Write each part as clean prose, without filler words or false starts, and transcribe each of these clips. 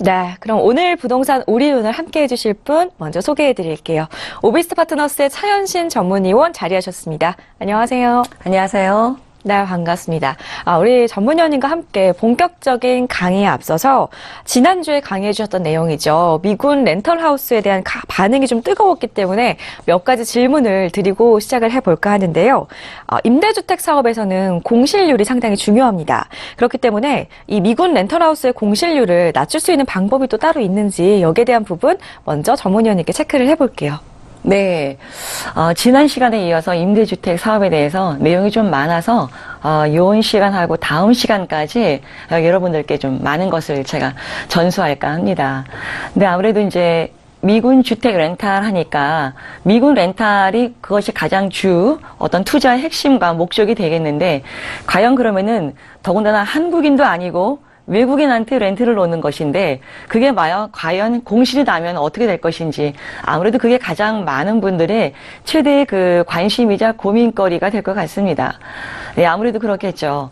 네, 그럼 오늘 부동산 우리운을 함께 해주실 분 먼저 소개해 드릴게요. 오비스 파트너스의 차현신 전문위원 자리하셨습니다. 안녕하세요. 안녕하세요. 네, 반갑습니다. 우리 전문위원님과 함께 본격적인 강의에 앞서서 지난주에 강의해 주셨던 내용이죠. 미군 렌털하우스에 대한 반응이 좀 뜨거웠기 때문에 몇 가지 질문을 드리고 시작을 해볼까 하는데요. 임대주택 사업에서는 공실률이 상당히 중요합니다. 그렇기 때문에 이 미군 렌털하우스의 공실률을 낮출 수 있는 방법이 또 따로 있는지 여기에 대한 부분 먼저 전문위원님께 체크를 해볼게요. 네, 지난 시간에 이어서 임대주택 사업에 대해서 내용이 좀 많아서 이번 시간하고 다음 시간까지 여러분들께 좀 많은 것을 제가 전수할까 합니다. 근데 아무래도 이제 미군 주택 렌탈 하니까 미군 렌탈이 그것이 가장 어떤 투자의 핵심과 목적이 되겠는데 과연 그러면은 더군다나 한국인도 아니고 외국인한테 렌트를 놓는 것인데 그게 과연 공실이 나면 어떻게 될 것인지 아무래도 그게 가장 많은 분들의 최대의 그 관심이자 고민거리가 될 것 같습니다. 네, 아무래도 그렇겠죠.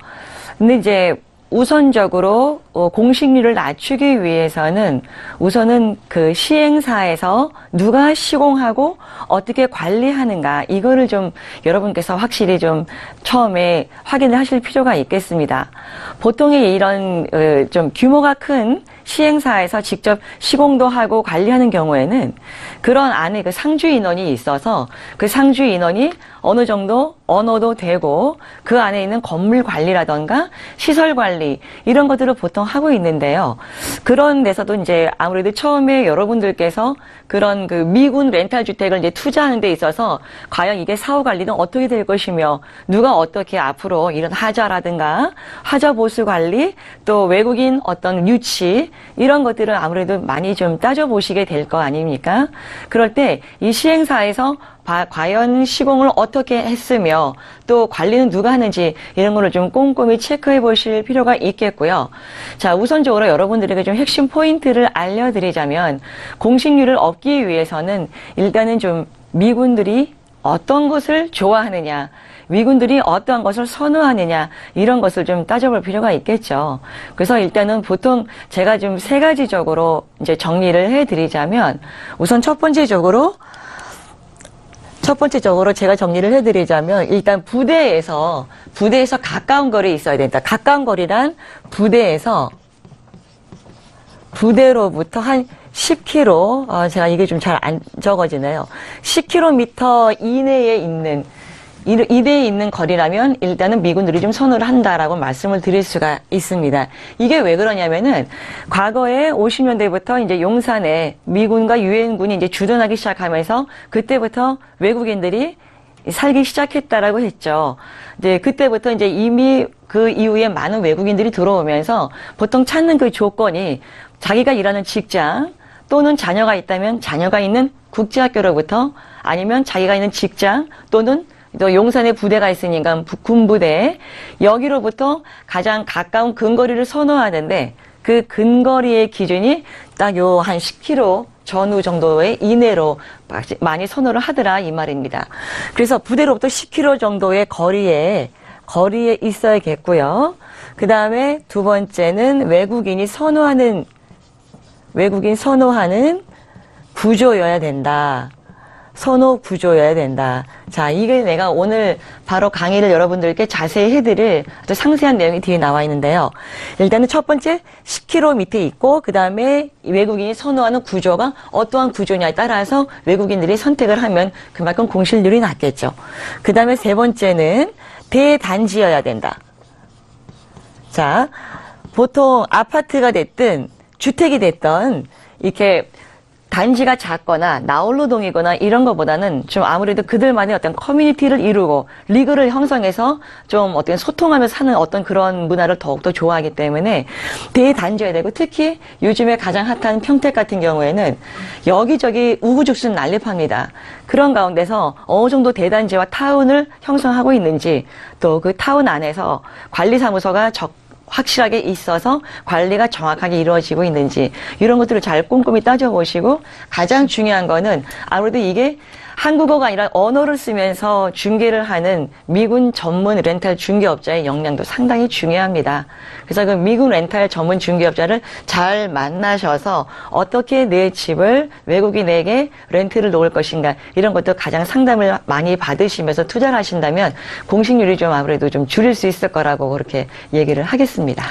근데 이제 우선적으로 공실률을 낮추기 위해서는 우선은 그 시행사에서 누가 시공하고 어떻게 관리하는가 이거를 좀 여러분께서 확실히 좀 처음에 확인을 하실 필요가 있겠습니다. 보통의 이런 좀 규모가 큰 시행사에서 직접 시공도 하고 관리하는 경우에는 그런 안에 그 상주 인원이 있어서 그 상주 인원이 어느 정도 언어도 되고 그 안에 있는 건물 관리라던가 시설 관리 이런 것들을 보통 하고 있는데요. 그런 데서도 이제 아무래도 처음에 여러분들께서 그런 그 미군 렌탈 주택을 이제 투자하는 데 있어서 과연 이게 사후 관리는 어떻게 될 것이며 누가 어떻게 앞으로 이런 하자라든가 하자 보수 관리 또 외국인 어떤 유치 이런 것들을 아무래도 많이 좀 따져보시게 될 거 아닙니까? 그럴 때 이 시행사에서 과연 시공을 어떻게 했으며 또 관리는 누가 하는지 이런 거를 좀 꼼꼼히 체크해 보실 필요가 있겠고요. 자, 우선적으로 여러분들에게 좀 핵심 포인트를 알려드리자면 공실률을 얻기 위해서는 일단은 좀 미군들이 어떤 것을 좋아하느냐 미군들이 어떠한 것을 선호하느냐 이런 것을 좀 따져볼 필요가 있겠죠. 그래서 일단은 보통 제가 좀 세 가지적으로 이제 정리를 해드리자면 우선 첫 번째적으로 제가 정리를 해드리자면 일단 부대에서 가까운 거리에 있어야 된다. 가까운 거리란 부대로부터 한 10km, 제가 이게 좀 잘 안 적어지네요. 10km 이내에 있는 거리라면 일단은 미군들이 좀 선호를 한다라고 말씀을 드릴 수가 있습니다. 이게 왜 그러냐면은 과거에 50년대부터 이제 용산에 미군과 유엔군이 이제 주둔하기 시작하면서 그때부터 외국인들이 살기 시작했다라고 했죠. 이제 그때부터 이제 이미 그 이후에 많은 외국인들이 들어오면서 보통 찾는 그 조건이 자기가 일하는 직장 또는 자녀가 있다면 자녀가 있는 국제학교로부터 아니면 자기가 있는 직장 또는 또 용산에 부대가 있으니까 군부대 여기로부터 가장 가까운 근거리를 선호하는데 그 근거리의 기준이 딱 요 한 10km 전후 정도의 이내로 많이 선호를 하더라 이 말입니다. 그래서 부대로부터 10km 정도의 거리에 있어야겠고요. 그 다음에 두 번째는 외국인이 선호하는 구조여야 된다. 선호 구조여야 된다. 자, 이게 내가 오늘 바로 강의를 여러분들께 자세히 해드릴 아주 상세한 내용이 뒤에 나와 있는데요. 일단은 첫 번째 10km 밑에 있고 그 다음에 외국인이 선호하는 구조가 어떠한 구조냐에 따라서 외국인들이 선택을 하면 그만큼 공실률이 낮겠죠. 그 다음에 세 번째는 대단지여야 된다. 자, 보통 아파트가 됐든 주택이 됐든 이렇게 단지가 작거나 나홀로동이거나 이런 것보다는 좀 아무래도 그들만의 어떤 커뮤니티를 이루고 리그를 형성해서 좀 어떤 소통하면서 사는 어떤 그런 문화를 더욱더 좋아하기 때문에 대단지여야 되고 특히 요즘에 가장 핫한 평택 같은 경우에는 여기저기 우후죽순 난립합니다. 그런 가운데서 어느 정도 대단지와 타운을 형성하고 있는지 또 그 타운 안에서 관리사무소가 확실하게 있어서 관리가 정확하게 이루어지고 있는지 이런 것들을 잘 꼼꼼히 따져보시고 가장 중요한 거는 아무래도 이게 한국어가 아니라 언어를 쓰면서 중개를 하는 미군 전문 렌탈 중개업자의 역량도 상당히 중요합니다. 그래서 그 미군 렌탈 전문 중개업자를 잘 만나셔서 어떻게 내 집을 외국인에게 렌트를 놓을 것인가 이런 것도 가장 상담을 많이 받으시면서 투자를 하신다면 공식률이 좀 아무래도 좀 줄일 수 있을 거라고 그렇게 얘기를 하겠습니다.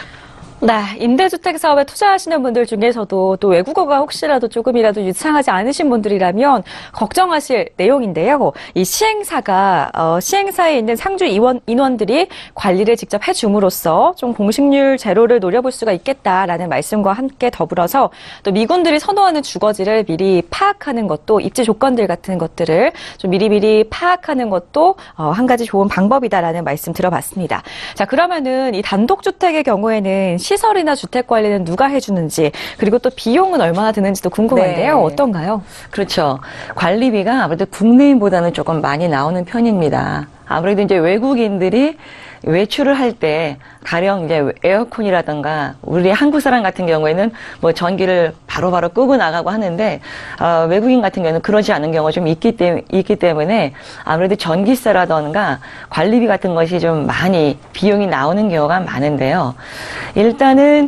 네, 임대주택 사업에 투자하시는 분들 중에서도 또 외국어가 혹시라도 조금이라도 유창하지 않으신 분들이라면 걱정하실 내용인데요. 이 시행사에 있는 상주 인원들이 관리를 직접 해줌으로써 좀 공식률 제로를 노려볼 수가 있겠다라는 말씀과 함께 더불어서 또 미군들이 선호하는 주거지를 미리 파악하는 것도 입지 조건들 같은 것들을 좀 미리미리 파악하는 것도 한 가지 좋은 방법이다라는 말씀 들어봤습니다. 자, 그러면은 이 단독주택의 경우에는 시설이나 주택 관리는 누가 해주는지 그리고 또 비용은 얼마나 드는지도 궁금한데요. 네. 어떤가요? 그렇죠. 관리비가 아무래도 국내인보다는 조금 많이 나오는 편입니다. 아무래도 이제 외국인들이 외출을 할 때 가령 이제 에어컨이라든가 우리 한국 사람 같은 경우에는 뭐 전기를 바로바로 끄고 나가고 하는데 외국인 같은 경우는 그러지 않은 경우가 좀 있기 때문에 아무래도 전기세라든가 관리비 같은 것이 좀 많이 비용이 나오는 경우가 많은데요. 일단은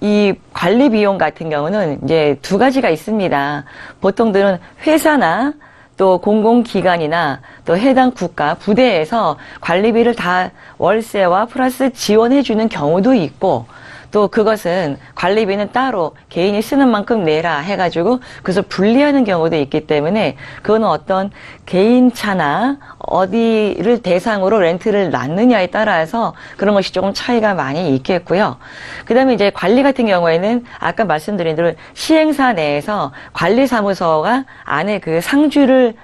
이 관리 비용 같은 경우는 이제 두 가지가 있습니다. 보통들은 회사나 또 공공기관이나 또 해당 국가 부대에서 관리비를 다 월세와 플러스 지원해주는 경우도 있고 또 그것은 관리비는 따로 개인이 쓰는 만큼 내라 해가지고 그것을 분리하는 경우도 있기 때문에 그거는 어떤 개인차나 어디를 대상으로 렌트를 놨느냐에 따라서 그런 것이 조금 차이가 많이 있겠고요. 그 다음에 이제 관리 같은 경우에는 아까 말씀드린 대로 시행사 내에서 관리사무소가 안에 그 상주를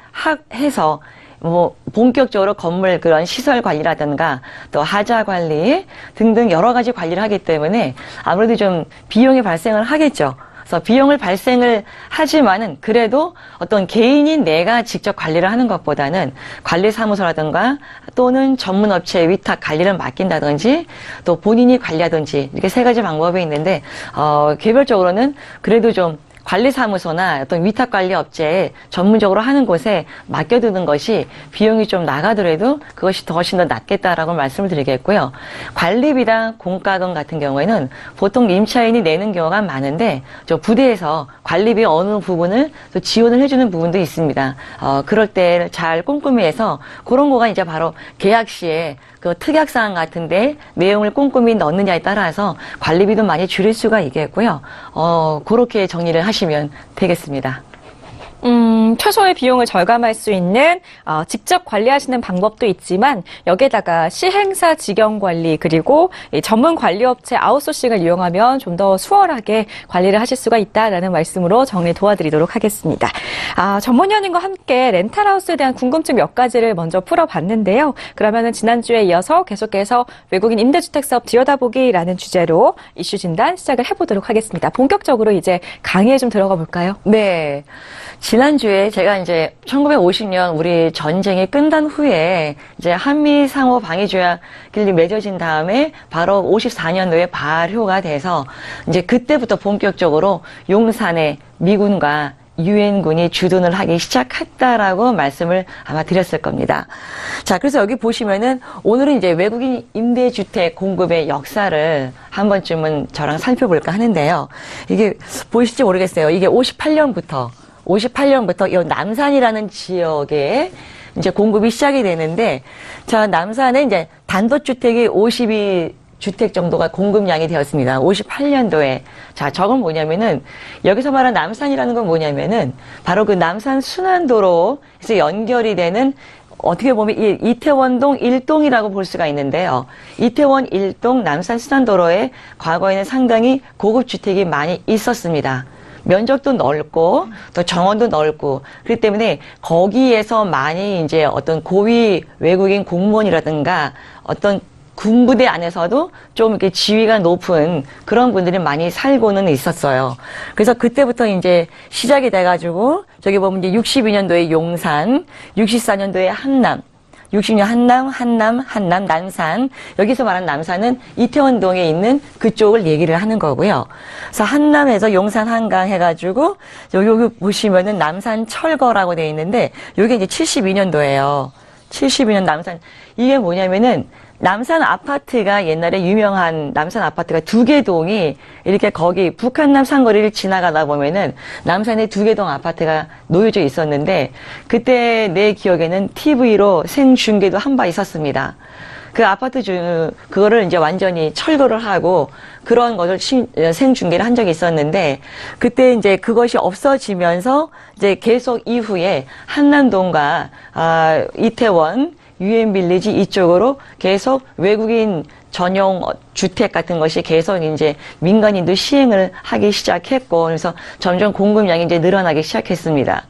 해서 뭐 본격적으로 건물 그런 시설 관리라든가 또 하자 관리 등등 여러 가지 관리를 하기 때문에 아무래도 좀 비용이 발생을 하겠죠. 그래서 비용을 발생을 하지만은 그래도 어떤 개인인 내가 직접 관리를 하는 것보다는 관리사무소라든가 또는 전문업체에 위탁 관리를 맡긴다든지 또 본인이 관리하든지 이렇게 세 가지 방법이 있는데 개별적으로는 그래도 좀 관리사무소나 어떤 위탁관리업체에 전문적으로 하는 곳에 맡겨두는 것이 비용이 좀 나가더라도 그것이 훨씬 더 낫겠다라고 말씀을 드리겠고요. 관리비나 공과금 같은 경우에는 보통 임차인이 내는 경우가 많은데 저 부대에서 관리비 어느 부분을 또 지원을 해주는 부분도 있습니다. 그럴 때 잘 꼼꼼히 해서 그런 거가 이제 바로 계약 시에 그 특약사항 같은데 내용을 꼼꼼히 넣느냐에 따라서 관리비도 많이 줄일 수가 있겠고요. 그렇게 정리를 하시면 되겠습니다. 최소의 비용을 절감할 수 있는 직접 관리하시는 방법도 있지만 여기에다가 시행사 직영 관리 그리고 이 전문 관리업체 아웃소싱을 이용하면 좀 더 수월하게 관리를 하실 수가 있다라는 말씀으로 정리 도와드리도록 하겠습니다. 전문위원님과 함께 렌탈하우스에 대한 궁금증 몇 가지를 먼저 풀어봤는데요. 그러면은 지난주에 이어서 계속해서 외국인 임대주택 사업 들여다보기라는 주제로 이슈 진단 시작을 해보도록 하겠습니다. 본격적으로 이제 강의에 좀 들어가 볼까요? 네. 지난주에 제가 이제 1950년 우리 전쟁이 끝난 후에 이제 한미 상호 방위 조약이 맺어진 다음에 바로 54년도에 발효가 돼서 이제 그때부터 본격적으로 용산에 미군과 유엔군이 주둔을 하기 시작했다라고 말씀을 아마 드렸을 겁니다. 자, 그래서 여기 보시면은 오늘은 이제 외국인 임대주택 공급의 역사를 한 번쯤은 저랑 살펴볼까 하는데요. 이게 보이실지 모르겠어요. 이게 58년부터 이 남산이라는 지역에 이제 공급이 시작이 되는데, 자, 남산에 이제 단독주택이 52주택 정도가 공급량이 되었습니다. 58년도에. 자, 저건 뭐냐면은, 여기서 말하는 남산이라는 건 뭐냐면은, 바로 그 남산 순환도로에서 연결이 되는 어떻게 보면 이태원동 1동이라고 볼 수가 있는데요. 이태원 1동 남산 순환도로에 과거에는 상당히 고급 주택이 많이 있었습니다. 면적도 넓고 또 정원도 넓고 그렇기 때문에 거기에서 많이 이제 어떤 고위 외국인 공무원이라든가 어떤 군부대 안에서도 좀 이렇게 지위가 높은 그런 분들이 많이 살고는 있었어요. 그래서 그때부터 이제 시작이 돼가지고 저기 보면 이제 62년도에 용산, 64년도에 한남, 60년 한남, 남산. 여기서 말하는 남산은 이태원동에 있는 그쪽을 얘기를 하는 거고요. 그래서 한남에서 용산 한강 해가지고, 여기 보시면은 남산 철거라고 되어 있는데, 여기 이제 72년도예요. 72년 남산. 이게 뭐냐면은, 남산 아파트가 옛날에 유명한 남산 아파트가 두 개 동이 이렇게 거기 북한남 상거리를 지나가다 보면은 남산에 두 개 동 아파트가 놓여져 있었는데 그때 내 기억에는 TV로 생중계도 한 바 있었습니다. 그 아파트 그거를 이제 완전히 철거를 하고 그런 것을 생중계를 한 적이 있었는데 그때 이제 그것이 없어지면서 이제 계속 이후에 한남동과 이태원 유엔빌리지 이쪽으로 계속 외국인 전용 주택 같은 것이 계속 이제 민간인도 시행을 하기 시작했고, 그래서 점점 공급량이 이제 늘어나기 시작했습니다.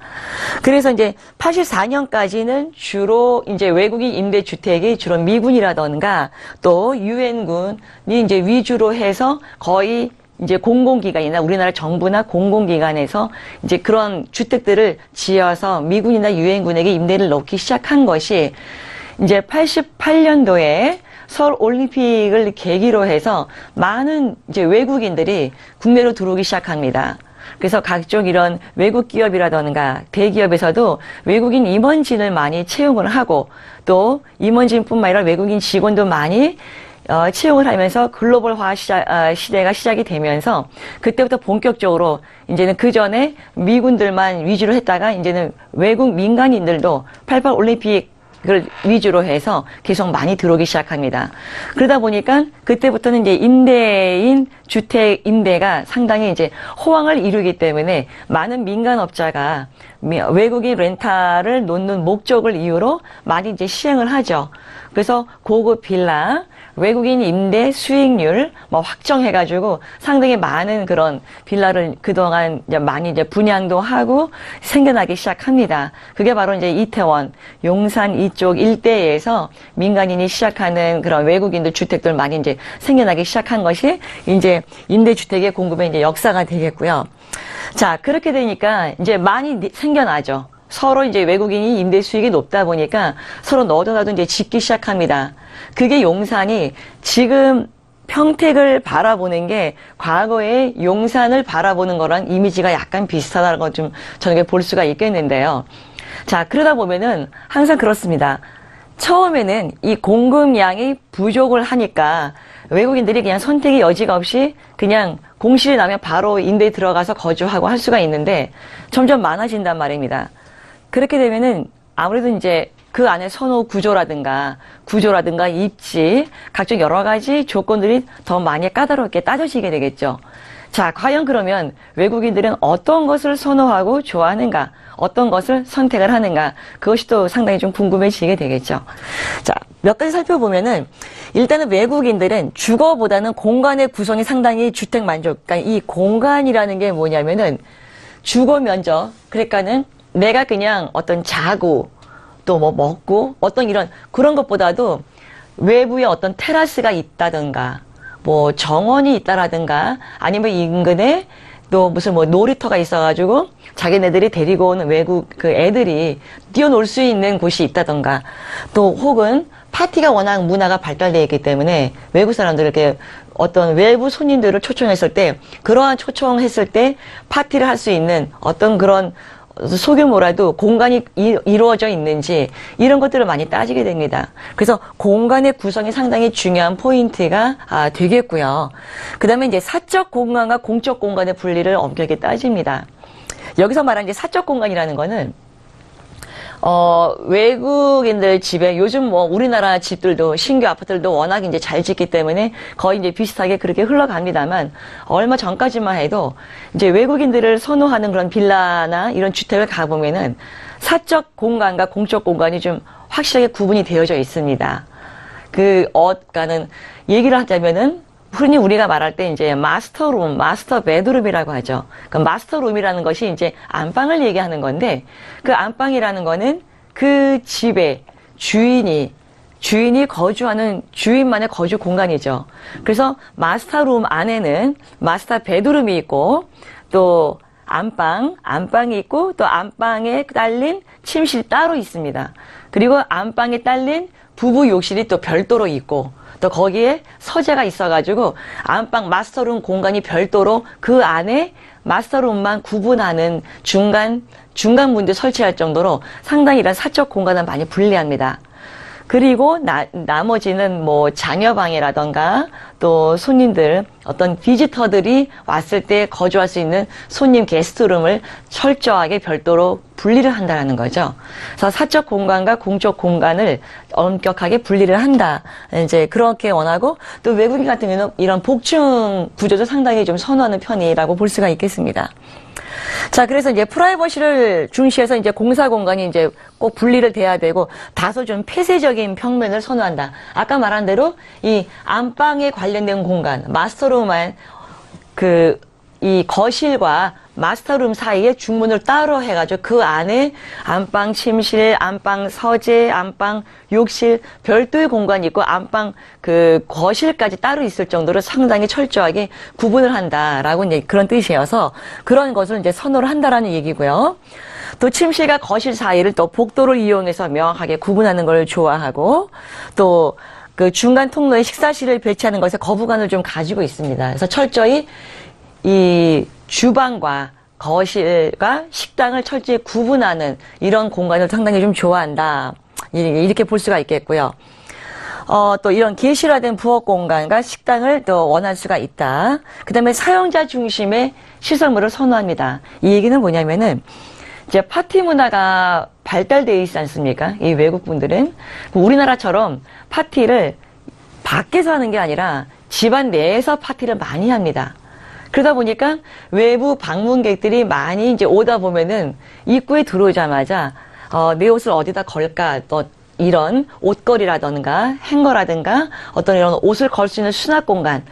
그래서 이제 84년까지는 주로 이제 외국인 임대주택이 주로 미군이라던가 또 유엔군이 이제 위주로 해서 거의 이제 공공기관이나 우리나라 정부나 공공기관에서 이제 그런 주택들을 지어서 미군이나 유엔군에게 임대를 넣기 시작한 것이 이제 88년도에 서울 올림픽을 계기로 해서 많은 이제 외국인들이 국내로 들어오기 시작합니다. 그래서 각종 이런 외국 기업이라던가 대기업에서도 외국인 임원진을 많이 채용을 하고 또 임원진뿐만 아니라 외국인 직원도 많이 채용을 하면서 글로벌화 시대가 시작이 되면서 그때부터 본격적으로 이제는 그 전에 미군들만 위주로 했다가 이제는 외국 민간인들도 88 올림픽 그걸 위주로 해서 계속 많이 들어오기 시작합니다. 그러다 보니까 그때부터는 이제 임대인 주택 임대가 상당히 이제 호황을 이루기 때문에 많은 민간업자가 외국인 렌탈을 놓는 목적을 이유로 많이 이제 시행을 하죠. 그래서 고급 빌라, 외국인 임대 수익률 확정해가지고 상당히 많은 그런 빌라를 그동안 이제 많이 이제 분양도 하고 생겨나기 시작합니다. 그게 바로 이제 이태원, 용산 이쪽 일대에서 민간인이 시작하는 그런 외국인들 주택들 많이 이제 생겨나기 시작한 것이 이제 임대주택의 공급의 이제 역사가 되겠고요. 자, 그렇게 되니까 이제 많이 생겨나죠. 서로 이제 외국인이 임대 수익이 높다 보니까 서로 너도 나도 이제 짓기 시작합니다. 그게 용산이 지금 평택을 바라보는 게 과거에 용산을 바라보는 거랑 이미지가 약간 비슷하다는 걸 좀 저녁에 볼 수가 있겠는데요. 자, 그러다 보면은 항상 그렇습니다. 처음에는 이 공급량이 부족을 하니까 외국인들이 그냥 선택의 여지가 없이 그냥 공실이 나면 바로 임대에 들어가서 거주하고 할 수가 있는데 점점 많아진단 말입니다. 그렇게 되면은 아무래도 이제 그 안에 선호 구조라든가 입지, 각종 여러 가지 조건들이 더 많이 까다롭게 따져지게 되겠죠. 자, 과연 그러면 외국인들은 어떤 것을 선호하고 좋아하는가, 어떤 것을 선택을 하는가, 그것이 또 상당히 좀 궁금해지게 되겠죠. 자, 몇 가지 살펴보면은, 일단은 외국인들은 주거보다는 공간의 구성이 상당히 주택 만족, 그러니까 이 공간이라는 게 뭐냐면은 주거 면적, 그러니까는 내가 그냥 어떤 자고, 또 뭐 먹고, 어떤 이런, 그런 것보다도 외부에 어떤 테라스가 있다든가, 뭐 정원이 있다라든가, 아니면 인근에 또 무슨 뭐 놀이터가 있어가지고 자기네들이 데리고 오는 외국 그 애들이 뛰어놀 수 있는 곳이 있다던가, 또 혹은 파티가 워낙 문화가 발달되어 있기 때문에 외국 사람들 이렇게 어떤 외부 손님들을 초청했을 때, 그러한 초청했을 때 파티를 할 수 있는 어떤 그런 소규모라도 공간이 이루어져 있는지 이런 것들을 많이 따지게 됩니다. 그래서 공간의 구성이 상당히 중요한 포인트가 되겠고요. 그 다음에 이제 사적 공간과 공적 공간의 분리를 엄격하게 따집니다. 여기서 말하는 이제 사적 공간이라는 거는 외국인들 집에 요즘 뭐 우리나라 집들도 신규 아파트들도 워낙 이제 잘 짓기 때문에 거의 이제 비슷하게 그렇게 흘러갑니다만 얼마 전까지만 해도 이제 외국인들을 선호하는 그런 빌라나 이런 주택을 가보면은 사적 공간과 공적 공간이 좀 확실하게 구분이 되어져 있습니다. 그러니까는 얘기를 하자면은 흔히 우리가 말할 때 이제 마스터룸, 마스터 베드룸이라고 하죠. 그 마스터룸이라는 것이 이제 안방을 얘기하는 건데 그 안방이라는 거는 그 집의 주인이 거주하는 주인만의 거주 공간이죠. 그래서 마스터룸 안에는 마스터 베드룸이 있고 또 안방이 있고 또 안방에 딸린 침실이 따로 있습니다. 그리고 안방에 딸린 부부 욕실이 또 별도로 있고 또 거기에 서재가 있어가지고 안방 마스터룸 공간이 별도로 그 안에 마스터룸만 구분하는 중간 문도 설치할 정도로 상당히 이런 사적 공간을 많이 분리합니다. 그리고 나머지는 뭐 자녀방이라던가 또 손님들 어떤 비지터들이 왔을 때 거주할 수 있는 손님 게스트룸을 철저하게 별도로 분리를 한다는 거죠. 그래서 사적 공간과 공적 공간을 엄격하게 분리를 한다. 이제 그렇게 원하고 또 외국인 같은 경우는 이런 복층 구조도 상당히 좀 선호하는 편이라고 볼 수가 있겠습니다. 자, 그래서 이제 프라이버시를 중시해서 이제 공사 공간이 이제 꼭 분리를 돼야 되고 다소 좀 폐쇄적인 평면을 선호한다. 아까 말한 대로 이 안방에 관련된 공간, 마스터룸만 이 거실과 마스터룸 사이에 중문을 따로 해가지고 그 안에 안방 침실, 안방 서재, 안방 욕실 별도의 공간이 있고 안방 거실까지 따로 있을 정도로 상당히 철저하게 구분을 한다라고 이제 그런 뜻이어서 그런 것을 이제 선호를 한다라는 얘기고요. 또 침실과 거실 사이를 또 복도를 이용해서 명확하게 구분하는 걸 좋아하고 또 그 중간 통로에 식사실을 배치하는 것에 거부감을 좀 가지고 있습니다. 그래서 철저히 이 주방과 거실과 식당을 철저히 구분하는 이런 공간을 상당히 좀 좋아한다. 이렇게 볼 수가 있겠고요. 또 이런 계실화된 부엌 공간과 식당을 또 원할 수가 있다. 그 다음에 사용자 중심의 시설물을 선호합니다. 이 얘기는 뭐냐면은 이제 파티 문화가 발달되어 있지 않습니까? 이 외국 분들은 우리나라처럼 파티를 밖에서 하는 게 아니라 집안 내에서 파티를 많이 합니다. 그러다 보니까 외부 방문객들이 많이 이제 오다 보면은 입구에 들어오자마자 내 옷을 어디다 걸까? 또 이런 옷걸이라든가 행거라든가 어떤 이런 옷을 걸 수 있는 수납 공간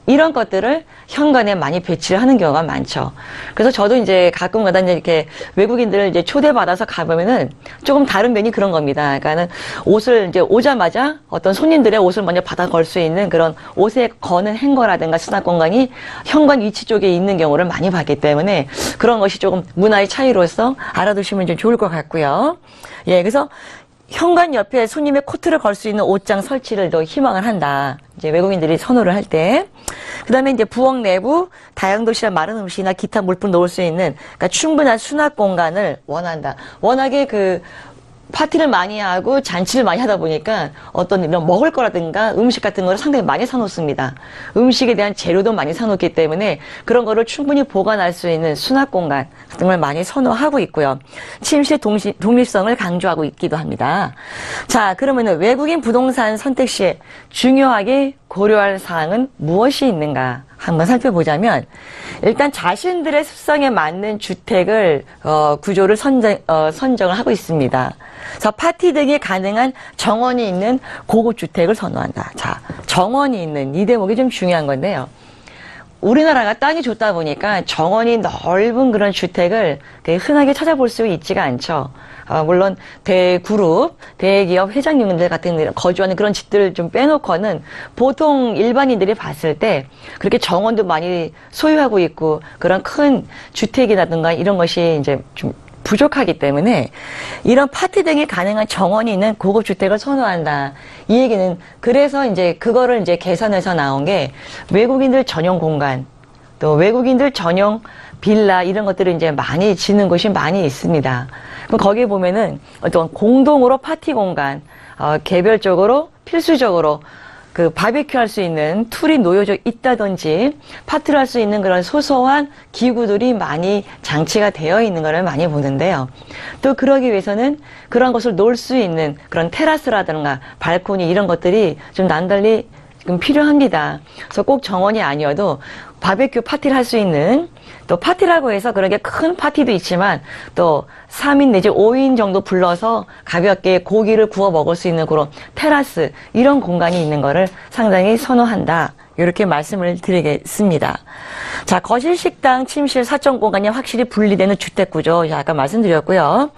이런 것들을 현관에 많이 배치를 하는 경우가 많죠. 그래서 저도 이제 가끔가다 이렇게 외국인들을 이제 초대받아서 가보면은 조금 다른 면이 그런 겁니다. 그러니까는 옷을 이제 오자마자 어떤 손님들의 옷을 먼저 받아 걸 수 있는 그런 옷에 거는 행거라든가 수납 공간이 현관 위치 쪽에 있는 경우를 많이 봤기 때문에 그런 것이 조금 문화의 차이로서 알아두시면 좀 좋을 것 같고요. 예, 그래서 현관 옆에 손님의 코트를 걸 수 있는 옷장 설치를 더 희망을 한다. 이제 외국인들이 선호를 할 때. 그 다음에 이제 부엌 내부 다용도실이나 마른 음식이나 기타 물품 놓을 수 있는 그러니까 충분한 수납 공간을 원한다. 워낙에 파티를 많이 하고 잔치를 많이 하다 보니까 어떤 이런 먹을 거라든가 음식 같은 거를 상당히 많이 사놓습니다. 음식에 대한 재료도 많이 사놓기 때문에 그런 거를 충분히 보관할 수 있는 수납 공간 같은 걸 많이 선호하고 있고요. 침실 독립성을 강조하고 있기도 합니다. 자, 그러면은 외국인 부동산 선택 시에 중요하게 고려할 사항은 무엇이 있는가 한번 살펴보자면 일단 자신들의 습성에 맞는 주택을 구조를 선정을 하고 있습니다. 그래서 파티 등이 가능한 정원이 있는 고급 주택을 선호한다. 자, 정원이 있는 이 대목이 좀 중요한 건데요. 우리나라가 땅이 좋다 보니까 정원이 넓은 그런 주택을 흔하게 찾아볼 수 있지가 않죠. 물론 대그룹, 대기업 회장님들 같은 거주하는 그런 집들을 좀 빼놓고는 보통 일반인들이 봤을 때 그렇게 정원도 많이 소유하고 있고 그런 큰 주택이라든가 이런 것이 이제 좀 부족하기 때문에 이런 파티 등이 가능한 정원이 있는 고급 주택을 선호한다. 이 얘기는 그래서 이제 그거를 이제 계산해서 나온 게 외국인들 전용 공간, 또 외국인들 전용 빌라 이런 것들을 이제 많이 지는 곳이 많이 있습니다. 그럼 거기에 보면은 어떤 공동으로 파티 공간, 개별적으로 필수적으로 바베큐 할 수 있는 툴이 놓여져 있다든지 파티를 할 수 있는 그런 소소한 기구들이 많이 장치가 되어 있는 것을 많이 보는데요. 또 그러기 위해서는 그런 것을 놓을 수 있는 그런 테라스라든가 발코니 이런 것들이 좀 남달리 좀 필요합니다. 그래서 꼭 정원이 아니어도 바베큐 파티를 할 수 있는 또 파티라고 해서 그런 게 큰 파티도 있지만 또 3인 내지 5인 정도 불러서 가볍게 고기를 구워 먹을 수 있는 그런 테라스 이런 공간이 있는 거를 상당히 선호한다. 이렇게 말씀을 드리겠습니다. 자, 거실, 식당, 침실, 사적 공간이 확실히 분리되는 주택 구조 아까 말씀드렸고요.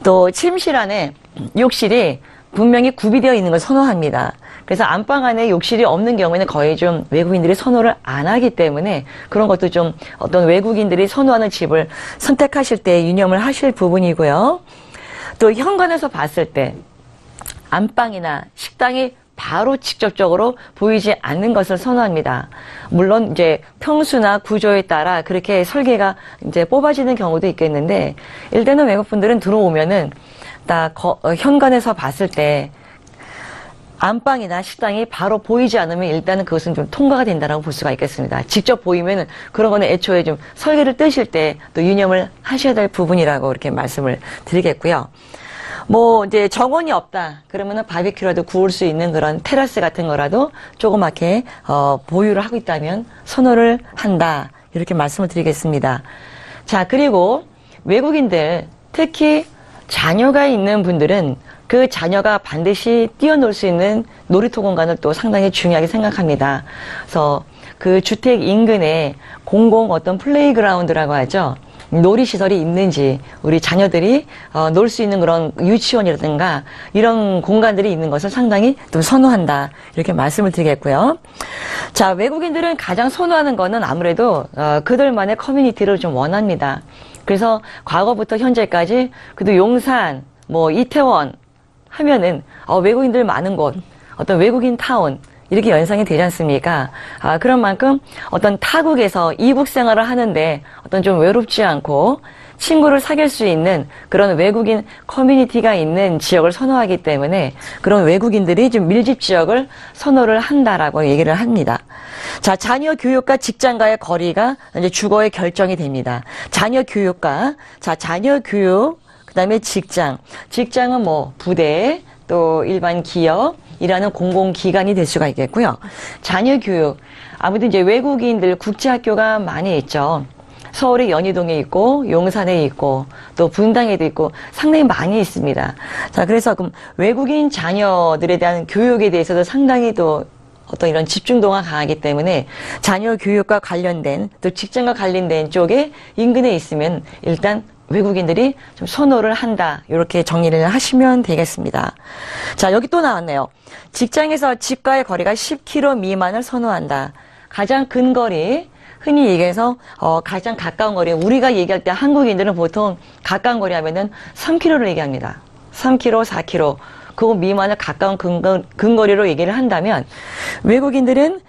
또 침실 안에 욕실이 분명히 구비되어 있는 걸 선호합니다. 그래서 안방 안에 욕실이 없는 경우에는 거의 좀 외국인들이 선호를 안 하기 때문에 그런 것도 좀 어떤 외국인들이 선호하는 집을 선택하실 때 유념을 하실 부분이고요. 또 현관에서 봤을 때 안방이나 식당이 바로 직접적으로 보이지 않는 것을 선호합니다. 물론 이제 평수나 구조에 따라 그렇게 설계가 이제 뽑아지는 경우도 있겠는데, 일단은 외국분들은 들어오면은 딱 현관에서 봤을 때 안방이나 식당이 바로 보이지 않으면 일단은 그것은 좀 통과가 된다라고 볼 수가 있겠습니다. 직접 보이면은 그런 거는 애초에 좀 설계를 뜨실 때 또 유념을 하셔야 될 부분이라고 이렇게 말씀을 드리겠고요. 뭐 이제 정원이 없다 그러면은 바비큐라도 구울 수 있는 그런 테라스 같은 거라도 조그맣게 보유를 하고 있다면 선호를 한다, 이렇게 말씀을 드리겠습니다. 자, 그리고 외국인들, 특히 자녀가 있는 분들은 그 자녀가 반드시 뛰어놀 수 있는 놀이터 공간을 또 상당히 중요하게 생각합니다. 그래서 그 주택 인근에 공공 어떤 플레이그라운드라고 하죠. 놀이시설이 있는지, 우리 자녀들이 놀 수 있는 그런 유치원이라든가 이런 공간들이 있는 것을 상당히 좀 선호한다, 이렇게 말씀을 드리겠고요. 자, 외국인들은 가장 선호하는 거는 아무래도 그들만의 커뮤니티를 좀 원합니다. 그래서 과거부터 현재까지 그래도 용산, 뭐 이태원 하면은 외국인들 많은 곳, 어떤 외국인 타운 이렇게 연상이 되지 않습니까? 그런 만큼 어떤 타국에서 이국 생활을 하는데 어떤 좀 외롭지 않고 친구를 사귈 수 있는 그런 외국인 커뮤니티가 있는 지역을 선호하기 때문에 그런 외국인들이 좀 밀집 지역을 선호를 한다라고 얘기를 합니다. 자, 자녀 교육과 직장과의 거리가 이제 주거의 결정이 됩니다. 자녀 교육과, 자, 자녀 교육, 그 다음에 직장. 직장은 뭐 부대, 또 일반 기업, 일하는 공공기관이 될 수가 있겠고요. 자녀 교육. 아무튼 이제 외국인들 국제학교가 많이 있죠. 서울의 연희동에 있고, 용산에 있고, 또 분당에도 있고, 상당히 많이 있습니다. 자, 그래서 그럼 외국인 자녀들에 대한 교육에 대해서도 상당히 또 어떤 이런 집중도가 강하기 때문에 자녀 교육과 관련된, 또 직장과 관련된 쪽에 인근에 있으면 일단 외국인들이 좀 선호를 한다, 이렇게 정리를 하시면 되겠습니다. 자, 여기 또 나왔네요. 직장에서 집과의 거리가 10km 미만을 선호한다. 가장 근거리, 흔히 얘기해서 가장 가까운 거리, 우리가 얘기할 때 한국인들은 보통 가까운 거리 하면은 3km를 얘기합니다. 3km, 4km 그거 미만을 가까운 근거리로 얘기를 한다면 외국인들은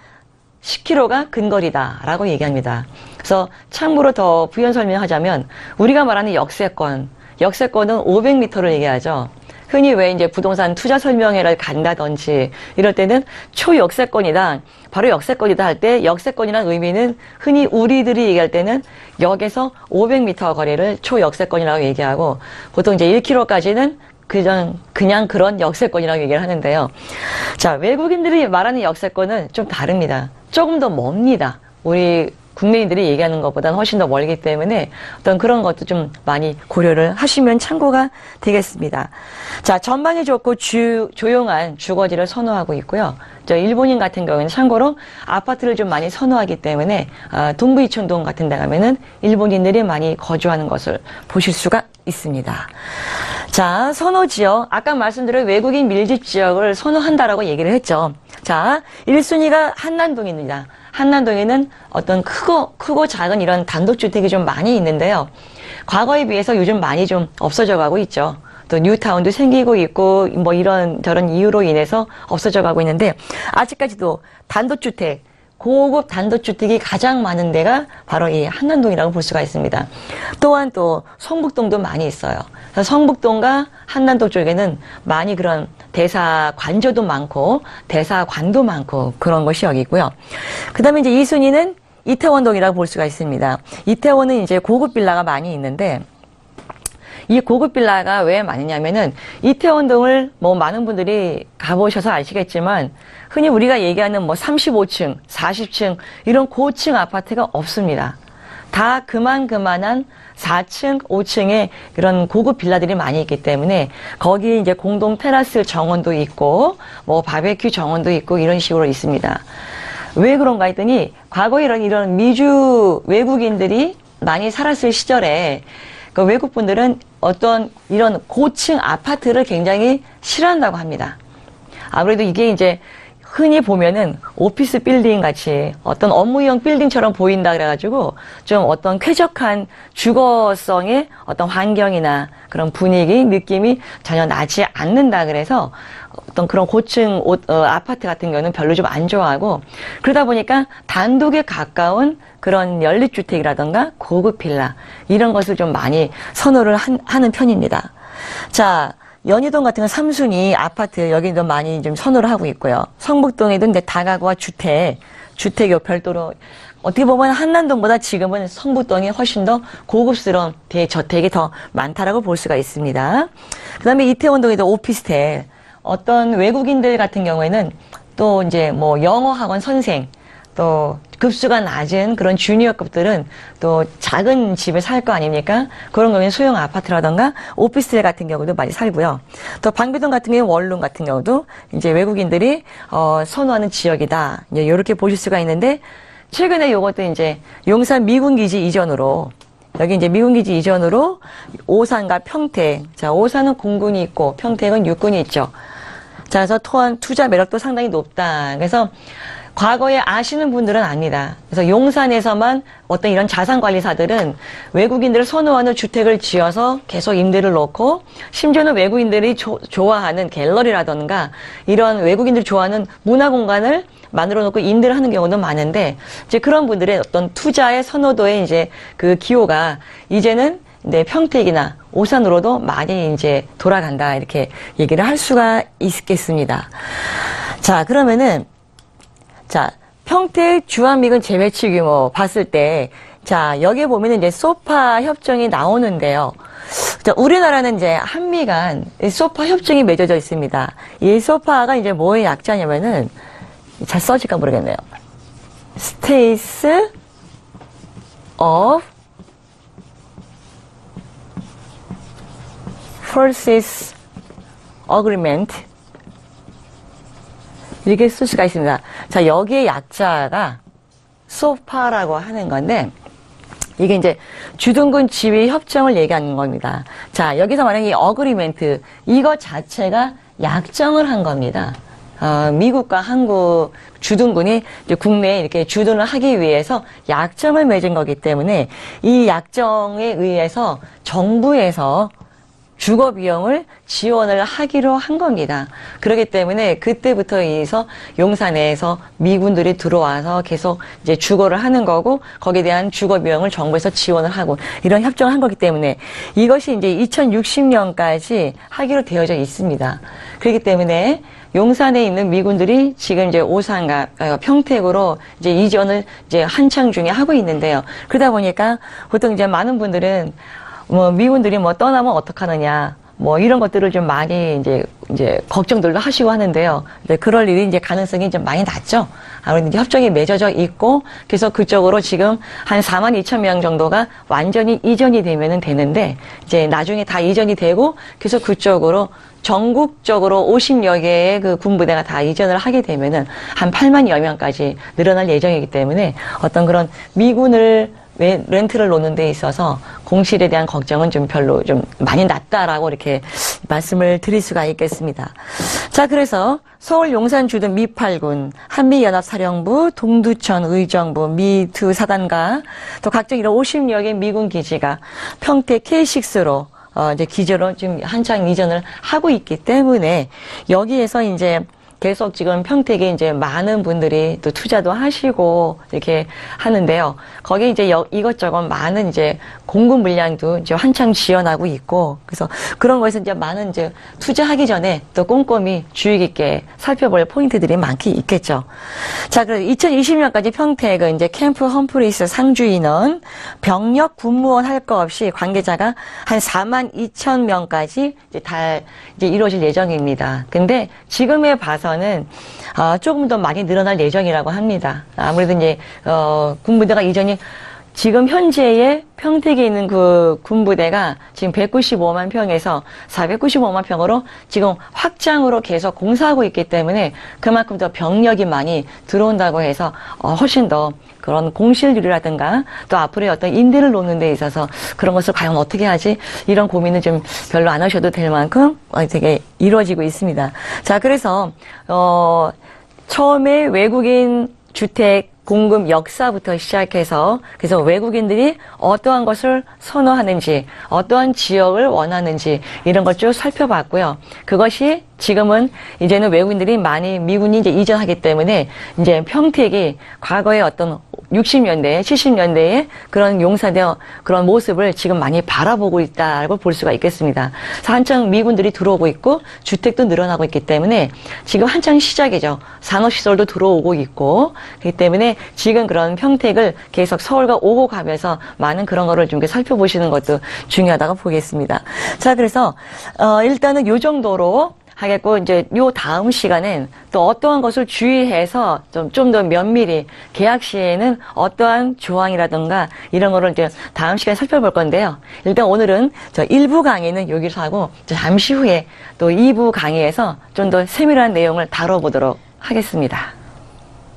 10km가 근거리다라고 얘기합니다. 그래서 참고로 더 부연 설명하자면 우리가 말하는 역세권은 500m를 얘기하죠. 흔히 왜 이제 부동산 투자 설명회를 간다든지 이럴 때는 초역세권이다, 바로 역세권이다 할 때 역세권이라는 의미는 흔히 우리들이 얘기할 때는 역에서 500m 거리를 초역세권이라고 얘기하고 보통 이제 1km까지는 그냥 그런 역세권이라고 얘기를 하는데요. 자, 외국인들이 말하는 역세권은 좀 다릅니다. 조금 더 멉니다. 우리 국내인들이 얘기하는 것보다는 훨씬 더 멀기 때문에 어떤 그런 것도 좀 많이 고려를 하시면 참고가 되겠습니다. 자, 전망이 좋고 조용한 주거지를 선호하고 있고요. 저 일본인 같은 경우에는 참고로 아파트를 좀 많이 선호하기 때문에 동부 이촌동 같은 데 가면은 일본인들이 많이 거주하는 것을 보실 수가 있습니다. 자, 선호 지역. 아까 말씀드린 외국인 밀집 지역을 선호한다라고 얘기를 했죠. 자, 1순위가 한남동입니다. 한남동에는 어떤 크고 작은 이런 단독주택이 좀 많이 있는데요. 과거에 비해서 요즘 많이 좀 없어져 가고 있죠. 또 뉴타운도 생기고 있고 뭐 이런 저런 이유로 인해서 없어져 가고 있는데 아직까지도 단독주택, 고급 단독주택이 가장 많은 데가 바로 이 한남동이라고 볼 수가 있습니다. 또한 또 성북동도 많이 있어요. 성북동과 한남동 쪽에는 많이 그런 대사관저도 많고 대사관도 많고 그런 것이 여기 있고요. 그 다음에 이제 2순위는 이태원동이라고 볼 수가 있습니다. 이태원은 이제 고급 빌라가 많이 있는데 이 고급 빌라가 왜 많으냐면은 이태원동을 뭐 많은 분들이 가보셔서 아시겠지만 흔히 우리가 얘기하는 뭐 35층, 40층 이런 고층 아파트가 없습니다. 다 그만한 4층, 5층에 그런 고급 빌라들이 많이 있기 때문에 거기에 이제 공동 테라스 정원도 있고 뭐 바베큐 정원도 있고 이런 식으로 있습니다. 왜 그런가 했더니 과거에 이런 미주 외국인들이 많이 살았을 시절에 그 외국분들은 어떤 이런 고층 아파트를 굉장히 싫어한다고 합니다. 아무래도 이게 이제 흔히 보면은 오피스 빌딩 같이 어떤 업무용 빌딩처럼 보인다 그래가지고 좀 어떤 쾌적한 주거성의 어떤 환경이나 그런 분위기, 느낌이 전혀 나지 않는다 그래서 어떤 그런 고층 아파트 같은 경우는 별로 좀 안 좋아하고, 그러다 보니까 단독에 가까운 그런 연립주택이라던가 고급 빌라 이런 것을 좀 많이 선호를 하는 편입니다. 자, 연희동 같은 건 3순위 아파트 여기도 많이 좀 선호를 하고 있고요. 성북동에도 이제 다가구와 주택이 별도로 어떻게 보면 한남동보다 지금은 성북동이 훨씬 더 고급스러운 대저택이 더 많다라고 볼 수가 있습니다. 그 다음에 이태원동에도 오피스텔, 어떤 외국인들 같은 경우에는 또 이제 뭐 영어 학원 선생, 또 급수가 낮은 그런 주니어급들은 또 작은 집에 살 거 아닙니까? 그런 경우에는 소형 아파트라던가 오피스텔 같은 경우도 많이 살고요. 또 방배동 같은 경우는 원룸 같은 경우도 이제 외국인들이 선호하는 지역이다. 이제 이렇게 보실 수가 있는데, 최근에 요것도 이제 용산 미군기지 이전으로, 여기 이제 미군기지 이전으로 오산과 평택. 자, 오산은 공군이 있고 평택은 육군이 있죠. 자, 그래서 또한 투자 매력도 상당히 높다. 그래서 과거에 아시는 분들은 압니다. 그래서 용산에서만 어떤 이런 자산관리사들은 외국인들을 선호하는 주택을 지어서 계속 임대를 놓고, 심지어는 외국인들이 좋아하는 갤러리라던가 이런 외국인들이 좋아하는 문화공간을 만들어 놓고 임대를 하는 경우도 많은데, 이제 그런 분들의 어떤 투자의 선호도의 이제 그 기호가 이제는 네, 평택이나 오산으로도 많이 이제 돌아간다, 이렇게 얘기를 할 수가 있겠습니다. 자, 그러면은 자, 평택 주한미군 재배치 규모 봤을 때, 자, 여기에 보면은 이제 소파 협정이 나오는데요. 자, 우리나라는 이제 한미 간 소파 협정이 맺어져 있습니다. 이 소파가 이제 뭐의 약자냐면은, 잘 써질까 모르겠네요. States of Forces Agreement, 이렇게 쓸 수가 있습니다. 자, 여기에 약자가 소파라고 하는 건데, 이게 이제 주둔군 지휘 협정을 얘기하는 겁니다. 자, 여기서 말하는 이 어그리멘트, 이거 자체가 약정을 한 겁니다. 미국과 한국 주둔군이 이제 국내에 이렇게 주둔을 하기 위해서 약정을 맺은 거기 때문에, 이 약정에 의해서 정부에서 주거 비용을 지원을 하기로 한 겁니다. 그렇기 때문에 그때부터 해서 용산에서 미군들이 들어와서 계속 이제 주거를 하는 거고, 거기에 대한 주거 비용을 정부에서 지원을 하고 이런 협정을 한 거기 때문에 이것이 이제 2060년까지 하기로 되어져 있습니다. 그렇기 때문에 용산에 있는 미군들이 지금 이제 오산과 평택으로 이제 이전을 이제 한창 중에 하고 있는데요. 그러다 보니까 보통 이제 많은 분들은 뭐 미군들이 뭐 떠나면 어떡하느냐, 뭐 이런 것들을 좀 많이 이제 걱정들도 하시고 하는데요. 근데 그럴 일이 이제 가능성이 좀 많이 낮죠. 아무래도 이제 협정이 맺어져 있고, 그래서 그쪽으로 지금 한 42,000명 정도가 완전히 이전이 되면은 되는데, 이제 나중에 다 이전이 되고, 그래서 그쪽으로 전국적으로 50여 개의 그 군부대가 다 이전을 하게 되면은 한 8만여 명까지 늘어날 예정이기 때문에 어떤 그런 미군을 렌트를 놓는 데 있어서 공실에 대한 걱정은 좀 별로 좀 많이 낮다라고 이렇게 말씀을 드릴 수가 있겠습니다. 자, 그래서 서울 용산 주둔 미8군, 한미연합사령부, 동두천 의정부, 미2 사단과 또 각종 이런 50여 개 미군 기지가 평택 K6로 이제 기지로 지금 한창 이전을 하고 있기 때문에, 여기에서 이제 계속 지금 평택에 이제 많은 분들이 또 투자도 하시고 이렇게 하는데요. 거기에 이제 이것저것 많은 이제 공급 물량도 이제 한창 지원하고 있고, 그래서 그런 거에서 이제 많은 이제 투자하기 전에 또 꼼꼼히 주의 깊게 살펴볼 포인트들이 많게 있겠죠. 자, 그럼 2020년까지 평택은 이제 캠프 험프리스 상주 인원, 병력 군무원 할 거 없이 관계자가 한 42,000명까지 이제 이루어질 예정입니다. 근데 지금에 봐서는 조금 더 많이 늘어날 예정이라고 합니다. 아무래도 이제 군부대가 이전이 지금 현재의 평택에 있는 그 군부대가 지금 195만 평에서 495만 평으로 지금 확장으로 계속 공사하고 있기 때문에 그만큼 더 병력이 많이 들어온다고 해서 훨씬 더 그런 공실률이라든가 또 앞으로의 어떤 임대를 놓는 데 있어서 그런 것을 과연 어떻게 하지? 이런 고민은 좀 별로 안 하셔도 될 만큼 되게 이루어지고 있습니다. 자, 그래서 처음에 외국인 주택 공급 역사부터 시작해서 그래서 외국인들이 어떠한 것을 선호하는지, 어떠한 지역을 원하는지 이런 걸 쭉 살펴봤고요. 그것이 지금은 이제는 외국인들이 많이 미군이 이제 이전하기 때문에 이제 평택이 과거의 어떤 60년대, 70년대에 그런 용사되어 그런 모습을 지금 많이 바라보고 있다고 볼 수가 있겠습니다. 그래서 한창 미군들이 들어오고 있고 주택도 늘어나고 있기 때문에 지금 한창 시작이죠. 산업시설도 들어오고 있고 그렇기 때문에 지금 그런 평택을 계속 서울과 오고 가면서 많은 그런 거를 좀 살펴보시는 것도 중요하다고 보겠습니다. 자, 그래서 일단은 요 정도로 하겠고, 이제 요 다음 시간엔 또 어떠한 것을 주의해서 좀 더 면밀히 계약 시에는 어떠한 조항이라든가 이런 거를 이제 다음 시간에 살펴볼 건데요. 일단 오늘은 저 1부 강의는 여기서 하고 잠시 후에 또 2부 강의에서 좀 더 세밀한 내용을 다뤄보도록 하겠습니다.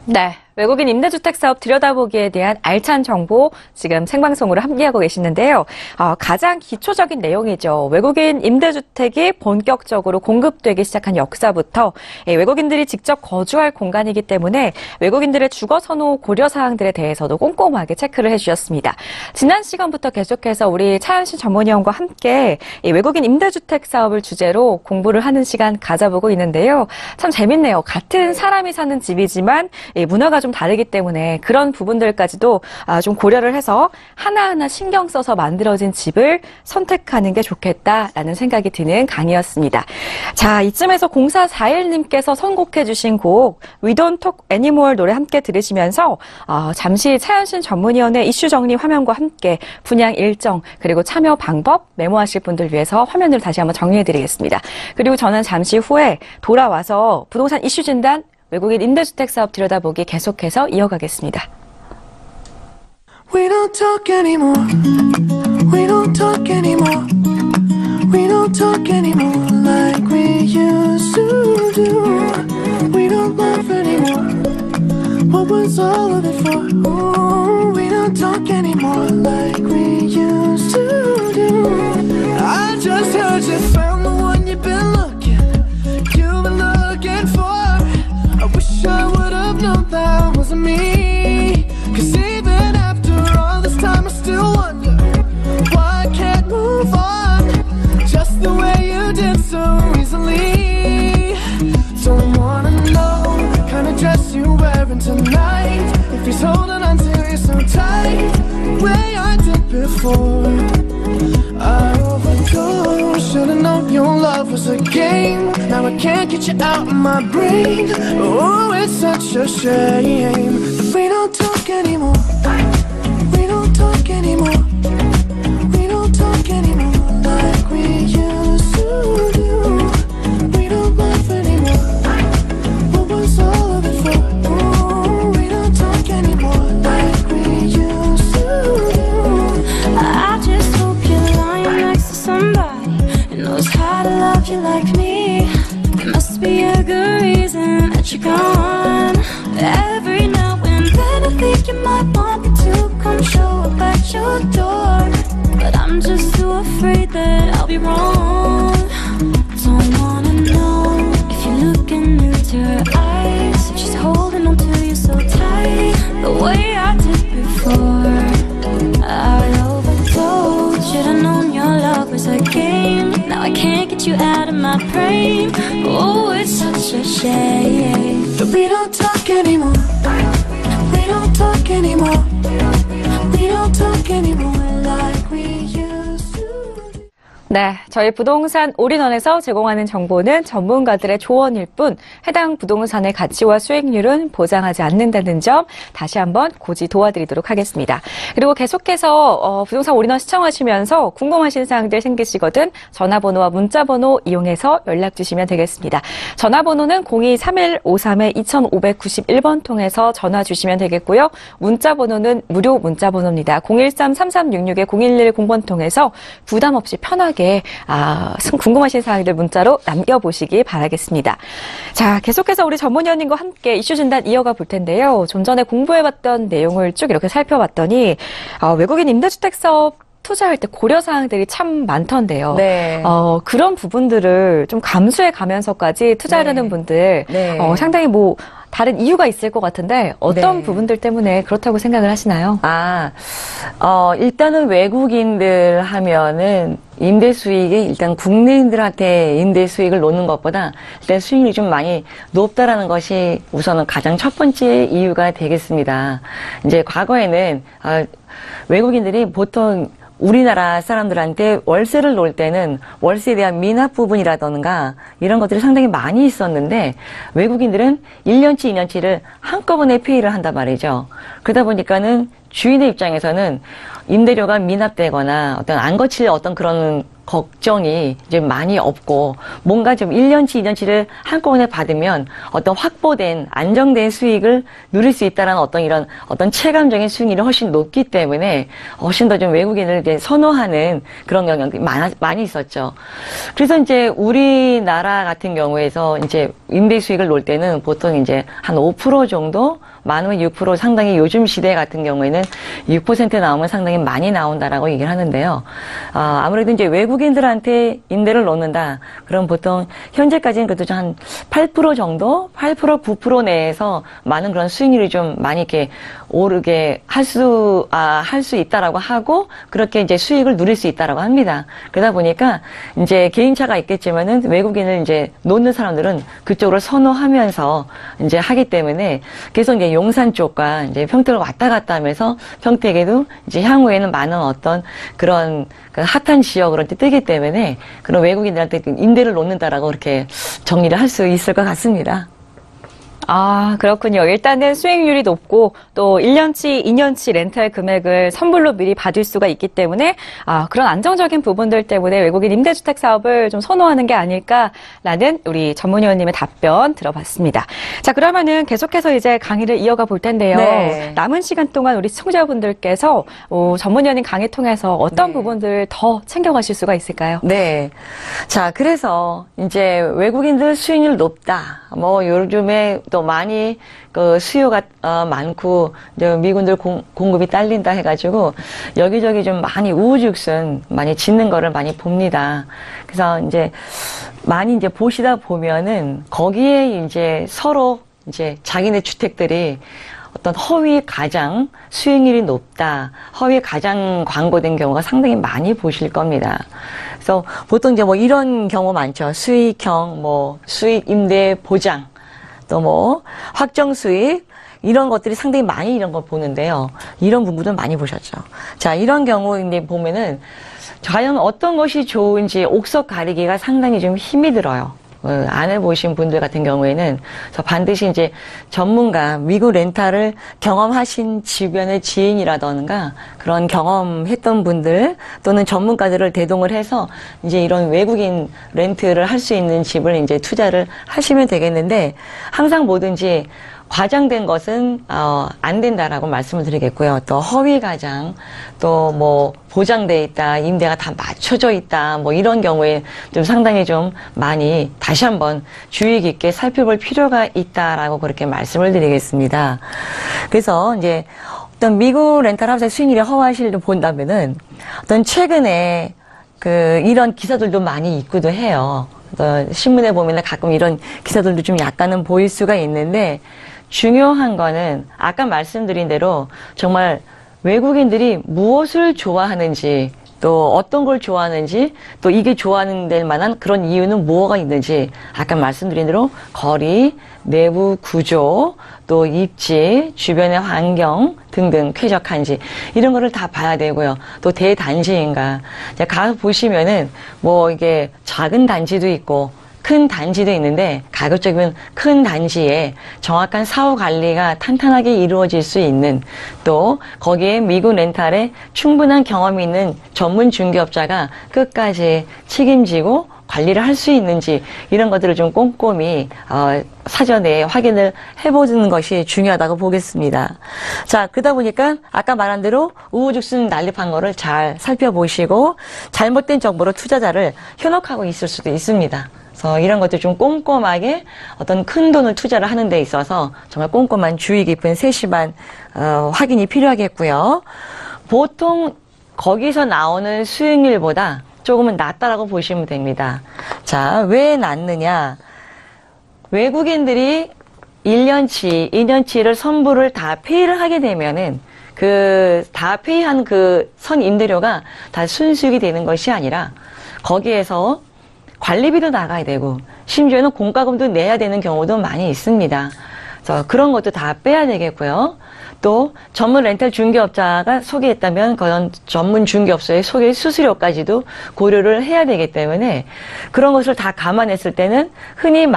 네. 외국인 임대주택 사업 들여다보기에 대한 알찬 정보 지금 생방송으로 함께하고 계시는데요. 가장 기초적인 내용이죠. 외국인 임대주택이 본격적으로 공급되기 시작한 역사부터 외국인들이 직접 거주할 공간이기 때문에 외국인들의 주거 선호 고려 사항들에 대해서도 꼼꼼하게 체크를 해주셨습니다. 지난 시간부터 계속해서 우리 차현신 전문위원과 함께 외국인 임대주택 사업을 주제로 공부를 하는 시간 가져보고 있는데요. 참 재밌네요. 같은 사람이 사는 집이지만 문화가 좀 다르기 때문에 그런 부분들까지도 좀 고려를 해서 하나하나 신경 써서 만들어진 집을 선택하는 게 좋겠다라는 생각이 드는 강의였습니다. 자, 이쯤에서 0441님께서 선곡해 주신 곡 We Don't Talk Anymore 노래 함께 들으시면서 잠시 차현신 전문위원의 이슈 정리 화면과 함께 분양 일정 그리고 참여 방법 메모하실 분들 위해서 화면을 다시 한번 정리해 드리겠습니다. 그리고 저는 잠시 후에 돌아와서 부동산 이슈 진단 외국인 임대주택 사업 들여다보기 계속해서 이어가겠습니다. We don't talk anymore. We don't talk anymore. We don't talk anymore like we used to do. We don't laugh anymore. What was all of it for? Ooh, we don't talk anymore like we used to do. I just heard you found the one you've been looking for. I wish I would have known that wasn't me. 'Cause even after all this time I still wonder why I can't move on just the way you did so easily. Don't wanna know the kind of dress you're wearing tonight, if he's holding on to you so tight, the way I did before. I overdosed, should've known your love was a game. Now I can't get you out of my brain. Oh, it's such a shame. We don't talk anymore. We don't talk anymore. We don't talk anymore like we used to do. We don't laugh anymore. What was all of it for? Oh, we don't talk anymore like we used to do. I just hope you're lying next to somebody who knows how to love you like me. There must be a good reason that you're gone. Every now and then I think you might want me to come show up at your door, but I'm just too afraid that I'll be wrong. Don't wanna know if you're looking into her eyes, if she's holding on to you so tight, the way I did before. I overdosed, should've known your love was a game. Now I can't get you out of my brain. Oh, it's such a shame. We don't talk anymore. We don't talk anymore. We don't talk anymore like we used to. 네, 저희 부동산 올인원에서 제공하는 정보는 전문가들의 조언일 뿐 해당 부동산의 가치와 수익률은 보장하지 않는다는 점 다시 한번 고지 도와드리도록 하겠습니다. 그리고 계속해서 부동산 올인원 시청하시면서 궁금하신 사항들 생기시거든 전화번호와 문자번호 이용해서 연락 주시면 되겠습니다. 전화번호는 023153-2591번 통해서 전화 주시면 되겠고요. 문자번호는 무료 문자번호입니다. 013-3366-0110번 통해서 부담 없이 편하게 궁금하신 사항들 문자로 남겨보시기 바라겠습니다. 자, 계속해서 우리 전문위원님과 함께 이슈 진단 이어가 볼 텐데요. 좀 전에 공부해봤던 내용을 쭉 이렇게 살펴봤더니 외국인 임대주택 사업 투자할 때 고려사항들이 참 많던데요. 네. 그런 부분들을 좀 감수해 가면서까지 투자하려는 네. 분들 네. 상당히 다른 이유가 있을 것 같은데 어떤 네. 부분들 때문에 그렇다고 생각을 하시나요? 일단은 외국인들 하면은 임대 수익이 일단 국내인들한테 임대 수익을 놓는 것보다 일단 수익률이 좀 많이 높다라는 것이 우선은 가장 첫 번째 이유가 되겠습니다. 이제 과거에는 외국인들이 보통 우리나라 사람들한테 월세를 놓을 때는 월세에 대한 미납 부분이라던가 이런 것들이 상당히 많이 있었는데 외국인들은 1년치, 2년치를 한꺼번에 페이를 한단 말이죠. 그러다 보니까는 주인의 입장에서는 임대료가 미납되거나 어떤 안 거칠 어떤 그런 걱정이 이제 많이 없고 뭔가 좀 1년치, 2년치를 한꺼번에 받으면 어떤 확보된 안정된 수익을 누릴 수 있다는 어떤 이런 어떤 체감적인 수익률이 훨씬 높기 때문에 훨씬 더 좀 외국인을 이제 선호하는 그런 경향이 많이 있었죠. 그래서 이제 우리나라 같은 경우에서 이제 임대 수익을 놓을 때는 보통 이제 한 5% 정도 많으면 6% 상당히 요즘 시대 같은 경우에는 6% 나오면 상당히 많이 나온다라고 얘기를 하는데요. 아무래도 이제 외국인들한테 임대를 놓는다. 그럼 보통 현재까지는 그래도 한 8% 정도, 8%, 9% 내에서 많은 그런 수익률이 좀 많이 이렇게 오르게 할 수 있다라고 하고 그렇게 이제 수익을 누릴 수 있다라고 합니다. 그러다 보니까 이제 개인차가 있겠지만은 외국인을 이제 놓는 사람들은 그쪽으로 선호하면서 이제 하기 때문에 계속 이제 용산 쪽과 이제 평택을 왔다 갔다 하면서 평택에도 이제 향후에는 많은 어떤 그런 그 핫한 지역으로 뜨기 때문에 그런 외국인들한테 임대를 놓는다라고 그렇게 정리를 할 수 있을 것 같습니다. 그렇군요. 일단은 수익률이 높고 또 1년치, 2년치 렌탈 금액을 선불로 미리 받을 수가 있기 때문에 그런 안정적인 부분들 때문에 외국인 임대주택 사업을 좀 선호하는 게 아닐까라는 우리 전문위원님의 답변 들어봤습니다. 자, 그러면은 계속해서 이제 강의를 이어가 볼 텐데요. 네. 남은 시간 동안 우리 시청자분들께서 전문위원님 강의 통해서 어떤 부분들 더 챙겨가실 수가 있을까요? 네. 자, 그래서 이제 외국인들 수익률 높다. 뭐 요즘에 또 많이 그 수요가 많고 이제 미군들 공급이 딸린다 해가지고 여기저기 좀 많이 우후죽순 많이 짓는 거를 많이 봅니다. 그래서 이제 많이 이제 보시다 보면은 거기에 이제 서로 이제 자기네 주택들이 어떤 허위 가장 수익률이 높다, 허위 가장 광고된 경우가 상당히 많이 보실 겁니다. 그래서 보통 이제 뭐 이런 경우 많죠. 수익형, 뭐 수익 임대 보장, 또 뭐 확정 수익 이런 것들이 상당히 많이 이런 걸 보는데요. 이런 부분도 많이 보셨죠. 자, 이런 경우 이제 보면은 과연 어떤 것이 좋은지 옥석 가리기가 상당히 좀 힘이 들어요. 안 해보신 분들 같은 경우에는 반드시 이제 전문가, 미국 렌탈을 경험하신 주변의 지인이라던가 그런 경험했던 분들 또는 전문가들을 대동을 해서 이제 이런 외국인 렌트를 할 수 있는 집을 이제 투자를 하시면 되겠는데 항상 뭐든지 과장된 것은 안 된다라고 말씀을 드리겠고요. 또 허위 가장, 또 뭐 보장돼 있다, 임대가 다 맞춰져 있다, 뭐 이런 경우에 좀 상당히 좀 많이 다시 한번 주의 깊게 살펴볼 필요가 있다라고 그렇게 말씀을 드리겠습니다. 그래서 이제 어떤 미국 렌탈하우스의 수익률이 허와실을 본다면은 어떤 최근에 이런 기사들도 많이 있기도 해요. 신문에 보면 가끔 이런 기사들도 좀 약간은 보일 수가 있는데 중요한 거는 아까 말씀드린 대로 정말 외국인들이 무엇을 좋아하는지 또 어떤 걸 좋아하는지 또 이게 좋아하는 될 만한 그런 이유는 뭐가 있는지 아까 말씀드린 대로 거리, 내부 구조, 또 입지, 주변의 환경 등등 쾌적한지 이런 거를 다 봐야 되고요. 또 대단지인가. 가 보시면은 뭐 이게 작은 단지도 있고 큰 단지도 있는데 가급적이면 큰 단지에 정확한 사후 관리가 탄탄하게 이루어질 수 있는 또 거기에 미국 렌탈에 충분한 경험이 있는 전문 중개업자가 끝까지 책임지고 관리를 할 수 있는지 이런 것들을 좀 꼼꼼히 사전에 확인을 해보는 것이 중요하다고 보겠습니다. 자, 그러다 보니까 아까 말한 대로 우후죽순 난립한 거를 잘 살펴보시고 잘못된 정보로 투자자를 현혹하고 있을 수도 있습니다. 그래서 이런 것들 좀 꼼꼼하게 어떤 큰 돈을 투자를 하는 데 있어서 정말 꼼꼼한 주의 깊은 세심한 확인이 필요하겠고요. 보통 거기서 나오는 수익률보다 조금은 낮다라고 보시면 됩니다. 자, 왜 낮느냐? 외국인들이 1년치, 2년치를 선불을 다 페이를 하게 되면은 그 다 페이한 그 선 임대료가 다 순수익이 되는 것이 아니라 거기에서 관리비도 나가야 되고 심지어는 공과금도 내야 되는 경우도 많이 있습니다. 그래서 그런 것도 다 빼야 되겠고요. 또 전문 렌탈 중개업자가 소개했다면 그런 전문 중개업소의 소개 수수료까지도 고려를 해야 되기 때문에 그런 것을 다 감안했을 때는 흔히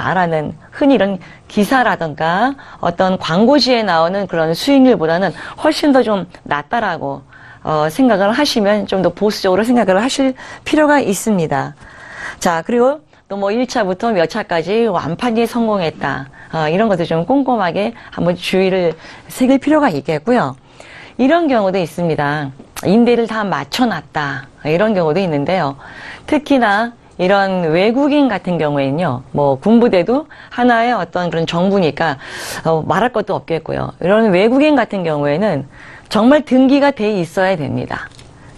이런 기사라든가 어떤 광고지에 나오는 그런 수익률보다는 훨씬 더 좀 낫다라고 생각을 하시면 좀 더 보수적으로 생각을 하실 필요가 있습니다. 자, 그리고 또 뭐 1차부터 몇 차까지 완판이 성공했다. 이런 것도 좀 꼼꼼하게 한번 주의를 새길 필요가 있겠고요. 이런 경우도 있습니다. 임대를 다 맞춰놨다. 이런 경우도 있는데요. 특히나 이런 외국인 같은 경우에는요, 뭐 군부대도 하나의 어떤 그런 정부니까 말할 것도 없겠고요. 이런 외국인 같은 경우에는 정말 등기가 돼 있어야 됩니다.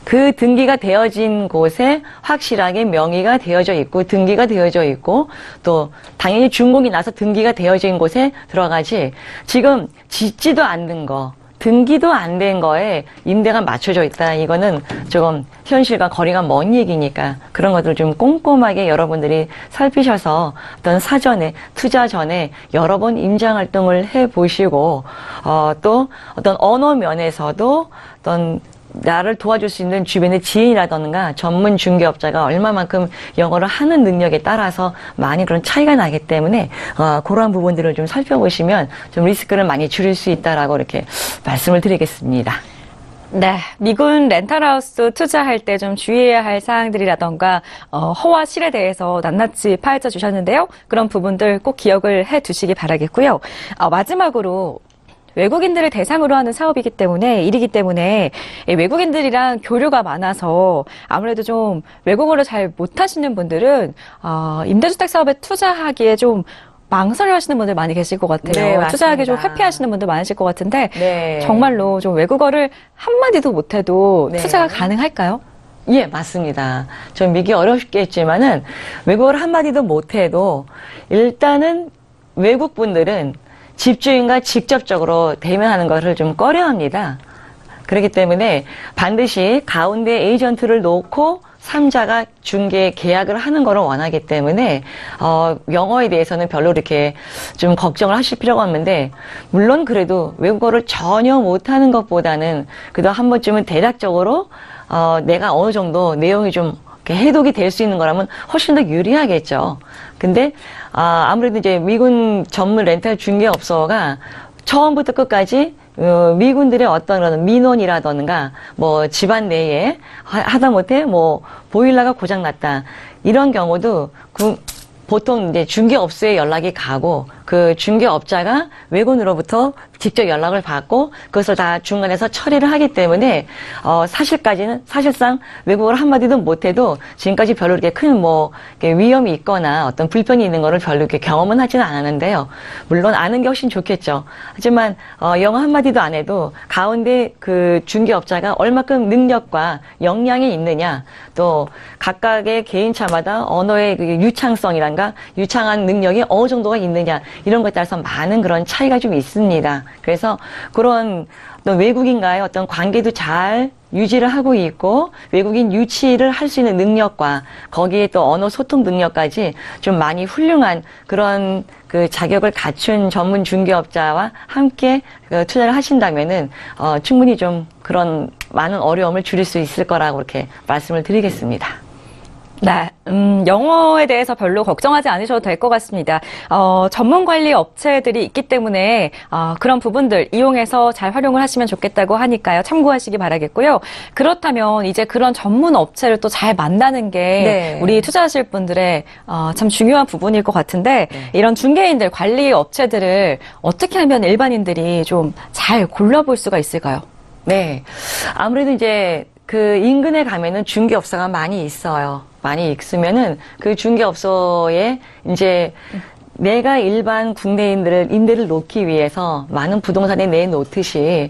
그 등기가 되어진 곳에 확실하게 명의가 되어져 있고 등기가 되어져 있고 또 당연히 준공이 나서 등기가 되어진 곳에 들어가지 지금 짓지도 않는 거 등기도 안 된 거에 임대가 맞춰져 있다. 이거는 조금 현실과 거리가 먼 얘기니까 그런 것들을 좀 꼼꼼하게 여러분들이 살피셔서 어떤 사전에 투자 전에 여러 번 임장 활동을 해보시고 또 어떤 언어 면에서도 어떤 나를 도와줄 수 있는 주변의 지인이라던가 전문 중개업자가 얼마만큼 영어를 하는 능력에 따라서 많이 그런 차이가 나기 때문에 그러한 부분들을 좀 살펴보시면 좀 리스크를 많이 줄일 수 있다라고 이렇게 말씀을 드리겠습니다. 네, 미군 렌탈하우스 투자할 때 좀 주의해야 할 사항들이라던가 허와 실에 대해서 낱낱이 파헤쳐 주셨는데요. 그런 부분들 꼭 기억을 해 두시기 바라겠고요. 마지막으로 외국인들을 대상으로 하는 사업이기 때문에 일이기 때문에 외국인들이랑 교류가 많아서 아무래도 좀 외국어를 잘 못하시는 분들은 임대주택 사업에 투자하기에 좀 망설여 하시는 분들 많이 계실 것 같아요. 네, 맞습니다. 투자하기 좀 회피하시는 분들 많으실 것 같은데 네. 정말로 좀 외국어를 한마디도 못해도 네. 투자가 가능할까요? 예, 맞습니다. 좀 믿기 어렵겠지만은 외국어를 한마디도 못해도 일단은 외국 분들은 집주인과 직접적으로 대면하는 것을 좀 꺼려합니다. 그렇기 때문에 반드시 가운데 에이전트를 놓고 3자가 중개 계약을 하는 것을 원하기 때문에 영어에 대해서는 별로 이렇게 좀 걱정을 하실 필요가 없는데 물론 그래도 외국어를 전혀 못하는 것보다는 그래도 한 번쯤은 대략적으로 내가 어느 정도 내용이 좀 해독이 될 수 있는 거라면 훨씬 더 유리하겠죠. 근데 아무래도 이제 미군 전문 렌탈 중개업소가 처음부터 끝까지 미군들의 어떤 그런 민원이라던가 뭐 집안 내에 하다못해 뭐 보일러가 고장났다 이런 경우도 보통 이제 중개업소에 연락이 가고 그 중개업자가 외군으로부터 직접 연락을 받고 그것을 다 중간에서 처리를 하기 때문에 사실상 외국어를 한마디도 못해도 지금까지 별로 이렇게 큰 뭐 위험이 있거나 어떤 불편이 있는 거를 별로 이렇게 경험은 하지는 않았는데요. 물론 아는 게 훨씬 좋겠죠. 하지만 영어 한마디도 안 해도 가운데 그 중개업자가 얼마큼 능력과 역량이 있느냐 또 각각의 개인차마다 언어의 그 유창성이란가 유창한 능력이 어느 정도가 있느냐 이런 것에 따라서 많은 그런 차이가 좀 있습니다. 그래서 그런 어떤 외국인과의 어떤 관계도 잘 유지를 하고 있고 외국인 유치를 할 수 있는 능력과 거기에 또 언어 소통 능력까지 좀 많이 훌륭한 그런 그 자격을 갖춘 전문 중개업자와 함께 투자를 하신다면은 충분히 좀 그런 많은 어려움을 줄일 수 있을 거라고 이렇게 말씀을 드리겠습니다. 네, 영어에 대해서 별로 걱정하지 않으셔도 될 것 같습니다. 전문 관리 업체들이 있기 때문에 그런 부분들 이용해서 잘 활용을 하시면 좋겠다고 하니까요. 참고하시기 바라겠고요. 그렇다면 이제 그런 전문 업체를 또 잘 만나는 게 네. 우리 투자하실 분들의 참 중요한 부분일 것 같은데 네. 이런 중개인들, 관리 업체들을 어떻게 하면 일반인들이 좀 잘 골라볼 수가 있을까요? 네, 아무래도 이제 그 인근에 가면은 중개업소가 많이 있어요. 많이 있으면은 그 중개업소에 이제 내가 일반 국내인들을 임대를 놓기 위해서 많은 부동산에 내놓듯이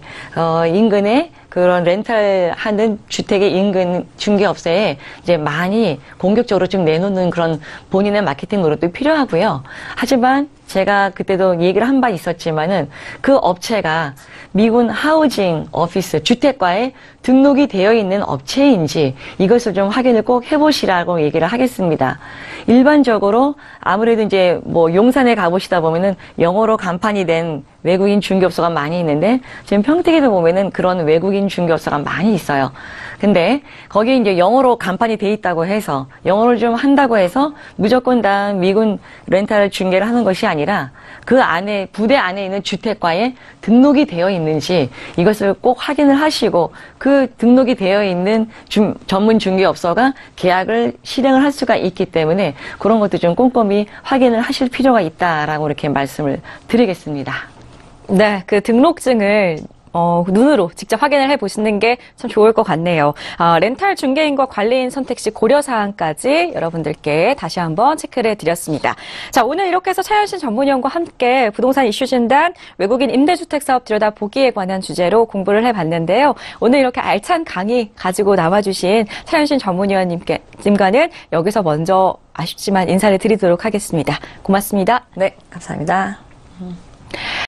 인근에 그런 렌탈하는 주택의 인근 중개업소에 이제 많이 공격적으로 좀 내놓는 그런 본인의 마케팅 노력도 필요하고요. 하지만 제가 그때도 얘기를 한 바 있었지만은 그 업체가 미군 하우징 오피스 주택과에 등록이 되어 있는 업체인지 이것을 좀 확인을 꼭 해보시라고 얘기를 하겠습니다. 일반적으로 아무래도 이제 뭐 용산에 가보시다 보면은 영어로 간판이 된 외국인 중개업소가 많이 있는데 지금 평택에도 보면은 그런 외국인 중개업소가 많이 있어요. 근데 거기에 이제 영어로 간판이 돼 있다고 해서 영어를 좀 한다고 해서 무조건 다 미군 렌탈 중개를 하는 것이 아니라 그 안에 부대 안에 있는 주택과에 등록이 되어 있는지 이것을 꼭 확인을 하시고 그 등록이 되어 있는 전문 중개업소가 계약을 실행을 할 수가 있기 때문에 그런 것도 좀 꼼꼼히 확인을 하실 필요가 있다라고 이렇게 말씀을 드리겠습니다. 네, 그 등록증을 눈으로 직접 확인을 해보시는 게 참 좋을 것 같네요. 렌탈 중개인과 관리인 선택 시 고려사항까지 여러분들께 다시 한번 체크를 해드렸습니다. 자, 오늘 이렇게 해서 차현신 전문위원과 함께 부동산 이슈 진단, 외국인 임대주택 사업 들여다보기에 관한 주제로 공부를 해봤는데요. 오늘 이렇게 알찬 강의 가지고 남아주신 차현신 전문위원님과는 여기서 먼저 아쉽지만 인사를 드리도록 하겠습니다. 고맙습니다. 네, 감사합니다.